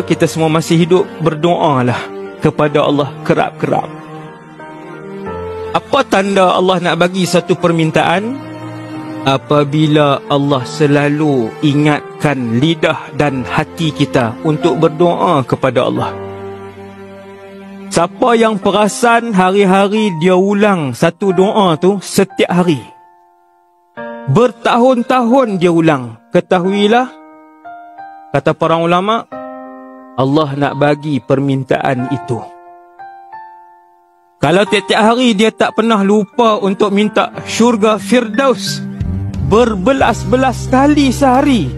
kita semua masih hidup, berdoalah kepada Allah kerap-kerap. Apa tanda Allah nak bagi satu permintaan? Apabila Allah selalu ingatkan lidah dan hati kita untuk berdoa kepada Allah. Siapa yang perasan hari-hari dia ulang satu doa tu setiap hari, bertahun-tahun dia ulang, ketahuilah, kata para ulama, Allah nak bagi permintaan itu. Kalau tiap-tiap hari dia tak pernah lupa untuk minta syurga Firdaus berbelas-belas kali sehari,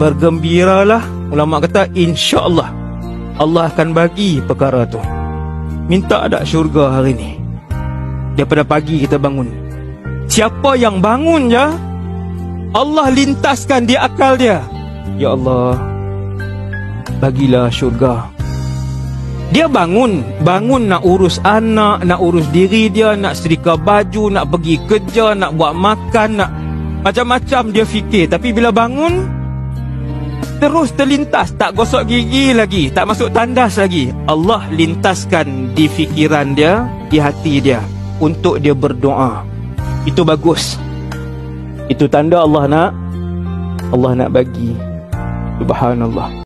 bergembiralah, ulama kata insya-Allah Allah akan bagi perkara tu. Minta ada syurga hari ni. Daripada pagi kita bangun, siapa yang bangun je, Allah lintaskan di akal dia, ya Allah, bagilah syurga. Dia bangun nak urus anak, nak urus diri dia, nak setrika baju, nak pergi kerja, nak buat makan, nak macam-macam dia fikir. Tapi bila bangun, terus terlintas, tak gosok gigi lagi, tak masuk tandas lagi, Allah lintaskan di fikiran dia, di hati dia, untuk dia berdoa. Itu bagus. Itu tanda Allah nak bagi. Subhanallah.